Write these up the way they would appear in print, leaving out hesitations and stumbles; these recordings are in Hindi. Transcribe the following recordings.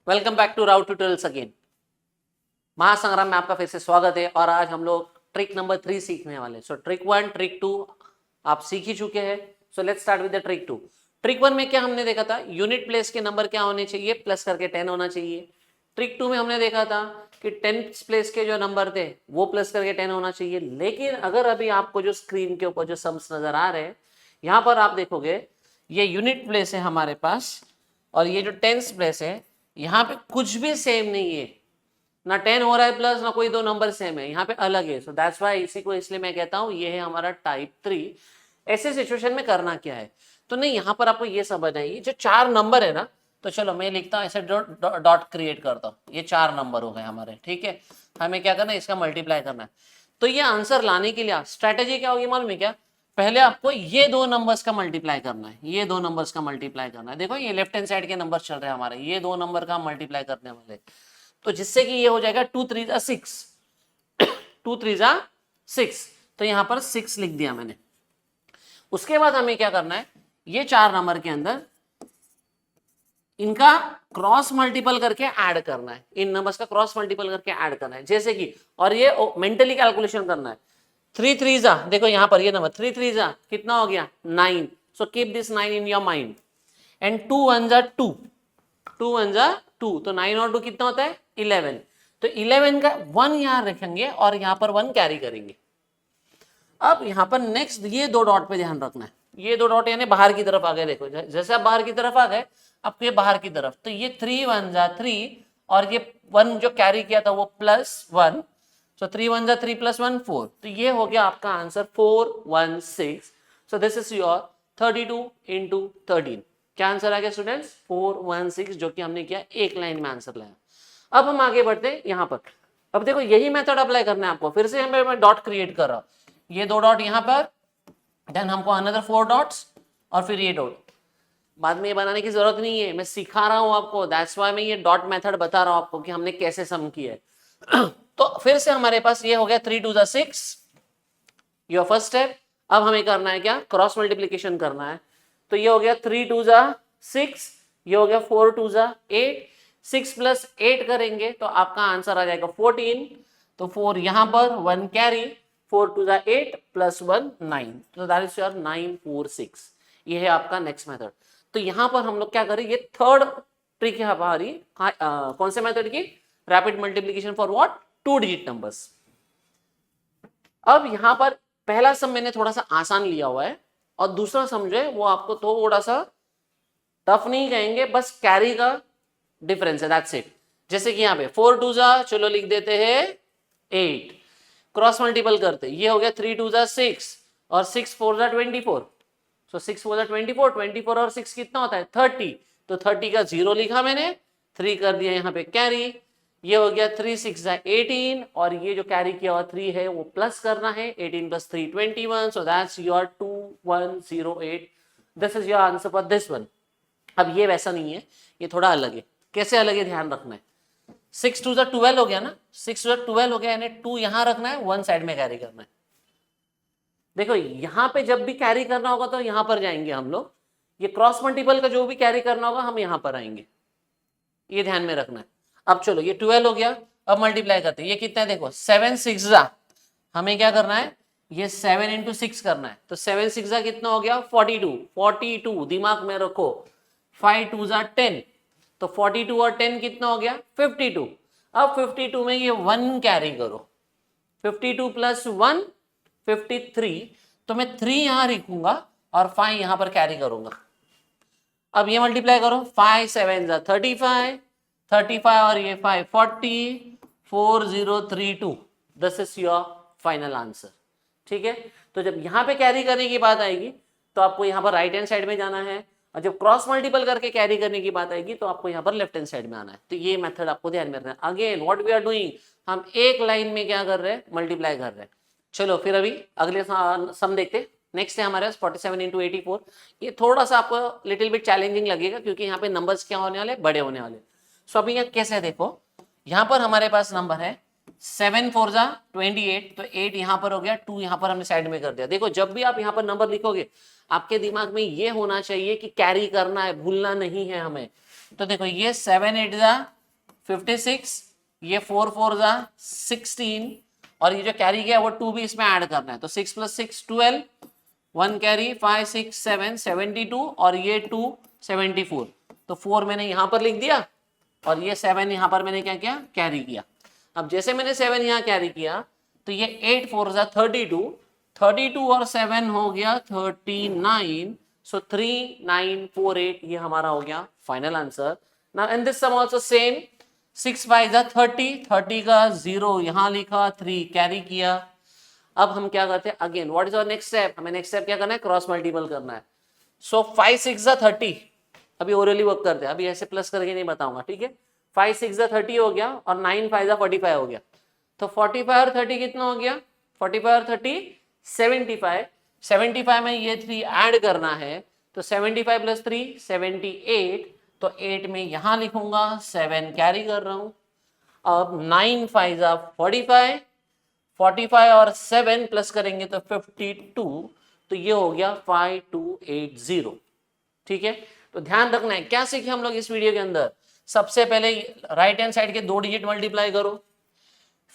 Welcome back to Rout tutorials again. महासंग्राम में आपका फिर से स्वागत है और आज हम लोग ट्रिक नंबर 3 सीखने वाले। सो ट्रिक 1 ट्रिक 2 आप सीख ही चुके हैं। So let's start with the trick 2। Trick 1 में क्या हमने देखा था, यूनिट प्लेस के नंबर क्या होने चाहिए, प्लस करके 10 होना चाहिए। ट्रिक 2 में हमने देखा था कि 10th प्लेस के जो नंबर थे वो प्लस करके 10 होना चाहिए। लेकिन अगर अभी आपको जो स्क्रीन के ऊपर जो सम्स नजर आ रहे हैं, यहाँ पर आप देखोगे ये यूनिट प्लेस है हमारे पास और ये जो 10th प्लेस है यहाँ पे कुछ भी सेम नहीं है, ना 10 हो रहा है प्लस, ना कोई दो नंबर सेम है, यहाँ पे अलग है। सो दैट्स व्हाई इसी को इसलिए मैं कहता हूँ ये है हमारा टाइप 3। ऐसे सिचुएशन में करना क्या है, तो नहीं यहाँ पर आपको ये समझ आएगी जो 4 नंबर है ना, तो चलो मैं लिखता हूँ ऐसे डॉट क्रिएट करता हूँ। ये 4 नंबर हो गए हमारे, ठीक है। हमें क्या करना है, इसका मल्टीप्लाई करना है। तो ये आंसर लाने के लिए स्ट्रैटेजी क्या होगी मालूम है क्या, पहले आपको ये दो नंबर्स का मल्टीप्लाई करना है, ये दो नंबर्स का मल्टीप्लाई करना है। देखो ये लेफ्ट हैंड साइड के नंबर चल रहे हैं हमारे, ये दो नंबर का मल्टीप्लाई करने वाले, तो जिससे कि ये हो जाएगा 2 3 जा 6 2 3 जा 6। तो यहां पर 6 लिख दिया मैंने। उसके बाद हमें क्या करना है, ये 4 नंबर के अंदर इनका क्रॉस मल्टीपल करके ऐड करना है, इन नंबर्स का क्रॉस मल्टीपल करके ऐड करना है जैसे कि, और ये मेंटली कैलकुलेशन करना है। 3 3 जा, देखो यहाँ पर ये नंबर 3 3 जा कितना हो गया 9। So keep this 9 in your mind. And 2 1 जा 2, 2 1 जा 2, तो 9 और 2 कितना होता है 11। तो 11 का 1 यहाँ रखेंगे और यहाँ पर 1 कैरी करेंगे। अब यहाँ पर नेक्स्ट ये दो डॉट पे ध्यान रखना है, ये दो डॉट यानी बाहर की तरफ आ गए। देखो जैसे आप बाहर की तरफ आ गए, आपको ये बाहर की तरफ, तो ये 3 1 जा 3 और ये 1 जो कैरी किया था वो +1। सो 3 1 जा 3 + 1 4, तो ये हो गया आपका answer 416। So this is your 32 × 13। क्या आंसर आ गया स्टूडेंट्स 416, जो कि हमने किया एक लाइन में आंसर लाया। अब हम आगे बढ़ते हैं यहाँ पर। अब देखो यही मेथड अप्लाई करना है आपको, फिर से यहाँ पे मैं डॉट क्रिएट कर रहा हूँ, ये दो डॉट यहाँ पर, देन हमको अनदर 4 डॉट्स और फिर ये डॉट। बाद में ये बनाने की जरूरत नहीं है, मैं सिखा रहा हूँ आपको, दैट्स व्हाई मैं ये डॉट मेथड बता रहा हूँ आपको कि हमने कैसे सम किया है। तो फिर से हमारे पास ये हो गया 3 2 जा 6, योर फर्स्ट स्टेप। अब हमें करना है क्या, क्रॉस मल्टीप्लीकेशन करना है। तो ये हो गया 3 2 जा 6, ये हो गया 4 2 जा 8, 6 + 8 करेंगे तो आपका आंसर आ जाएगा 14। तो 4 यहाँ पर 1 कैरी, 4 2 जा 8 + 1 9, तो दैट इज योर 946। ये है आपका नेक्स्ट मेथड। तो यहाँ पर हम लोग क्या करें, ये थर्ड ट्रिक है हमारी कौन से मेथड की, rapid multiplication for what, 2 digit numbers. अब यहाँ पर पहला सम मैंने थोड़ा सा आसान लिया हुआ है और दूसरा सम जो है वो आपको थोड़ा सा टफ नहीं कहेंगे, बस कैरी का डिफरेंस है, दैट्स इट। जैसे कि यहाँ पे 4 2 जा, चलो लिख देते हैं 8, क्रॉस मल्टीपल करते, ये हो गया 3 2 जा 6 और 6 4 जा 24। सो 6 4 जा 24, 24 और 6 कितना होता है 30, तो 30 का 0 लिखा मैंने, 3 कर दिया यहाँ पे कैरी, ये हो गया 3 6 जा 18 और ये जो कैरी किया हुआ 3 है वो प्लस करना है, 18 + 3 21। So that's your 2108। This is your answer for this one. अब ये वैसा नहीं है, ये थोड़ा अलग है। कैसे अलग है ध्यान रखना है, 6 2 जा 12 हो गया ना, 6 2 जा 12 हो गया, यानी 2 यहाँ रखना है, 1 साइड में कैरी करना है। देखो यहाँ पे जब भी कैरी करना होगा तो यहाँ पर जाएंगे हम लोग, ये क्रॉस मल्टीपल का जो भी कैरी करना होगा हम यहाँ पर आएंगे, ये ध्यान में रखना है। अब चलो ये 12 हो गया, अब मल्टीप्लाई करते हैं, ये कितना है देखो 7 6 जा, हमें क्या करना है, ये 7 × 6 करना है। तो 7 6 जा कितना हो गया 42, 42 दिमाग में रखो, 5 2 जा 10, तो 42 और 10 कितना हो गया 52। अब 52 में ये 1 कैरी करो, 52 + 1 53, तो मैं 3 यहां लिखूंगा और 5 यहां पर कैरी करूंगा। अब ये मल्टीप्लाई करो, 5 7 जा 35, 35 और ये 5 40, 4032। This is your final answer, ठीक है। तो जब यहाँ पे कैरी करने की बात आएगी तो आपको यहाँ पर राइट हैंड साइड में जाना है, और जब क्रॉस मल्टीपल करके कैरी करने की बात आएगी तो आपको यहाँ पर लेफ्ट हैंड साइड में आना है। तो ये मेथड आपको ध्यान में रखना है। Again what we are doing, हम एक लाइन में क्या कर रहे हैं, मल्टीप्लाई कर रहे हैं। चलो फिर अभी अगले सम देखते हैं। नेक्स्ट है हमारे पास 47 × 84। ये थोड़ा सा आपको लिटिल बिट चैलेंजिंग लगेगा क्योंकि यहाँ पे नंबर्स क्या होने वाले, बड़े होने वाले। सो अभी यहाँ कैसे देखो, यहाँ पर हमारे पास नंबर है 7 4 जा 28, तो 8 यहाँ पर हो गया, 2 यहाँ पर हमने साइड में कर दिया। देखो जब भी आप यहाँ पर नंबर लिखोगे आपके दिमाग में ये होना चाहिए कि कैरी करना है, भूलना नहीं है हमें। तो देखो ये 7 8 जा 56, ये 4 4 जा 16, और ये जो कैरी किया वो 2 भी इसमें ऐड करना है, तो 6 + 6 12, 1 कैरी 5 6 7 72, और ये 2 74, तो 4 मैंने यहाँ पर लिख दिया और ये 7 यहाँ पर मैंने क्या किया, कैरी किया। अब जैसे मैंने 7 यहाँ कैरी किया तो ये 8 4 जा 32, 32 और 7 हो गया 39, सो 3948 ये हमारा हो गया final answer. Now and this sum also same, 6 5 जा 30, 30 का 0 यहाँ लिखा, 3 कैरी किया। अब हम क्या करते हैं, again what is our next step, हमें नेक्स्ट स्टेप क्या करना है, क्रॉस मल्टीपल करना है। सो 5 6 जा 30, अभी ओरली वर्क करते हैं, अभी ऐसे प्लस करके नहीं बताऊंगा, ठीक है। 5 6 जा 30 हो गया और 9 5 जा 45 हो गया, तो 45 और 30 कितना हो गया, 45 और 30 75, 75 में ये 3 ऐड करना है, तो 75 + 3 78, तो 8 में यहां लिखूंगा, 7 कैरी कर रहा हूं। अब 9 5 जा 45, 45 और 7 प्लस करेंगे तो 52, तो ये हो गया 5280, ठीक है। तो ध्यान रखना है, क्या सीखे हम लोग इस वीडियो के अंदर, सबसे पहले राइट हैंड साइड के 2 डिजिट मल्टीप्लाई करो,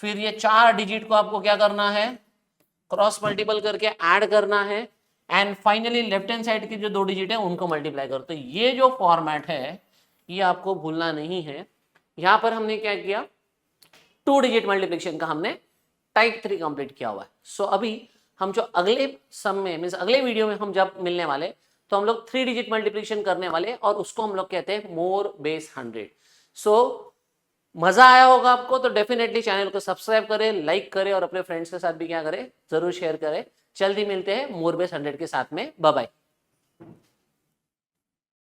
फिर ये 4 डिजिट को आपको क्या करना है, क्रॉस मल्टीपल करके ऐड करना है, and finally left hand side के जो 2 डिजिट है उनको मल्टीप्लाई करो। तो ये जो फॉर्मेट है ये आपको भूलना नहीं है। यहां पर हमने क्या किया, 2 डिजिट मल्टीप्लिकेशन का हमने टाइप 3 कंप्लीट किया हुआ है। सो अभी हम जो अगले सम में मींस अगले वीडियो में हम जब मिलने वाले तो हम लोग 3 डिजिट मल्टीप्लिकेशन करने वाले, और उसको हम लोग कहते हैं मोर बेस 100। सो मजा आया होगा आपको, तो डेफिनेटली चैनल को सब्सक्राइब करें, लाइक करें और अपने फ्रेंड्स के साथ भी क्या करें, जरूर शेयर करें। जल्दी मिलते हैं मोर बेस 100 के साथ में, बाय बाय।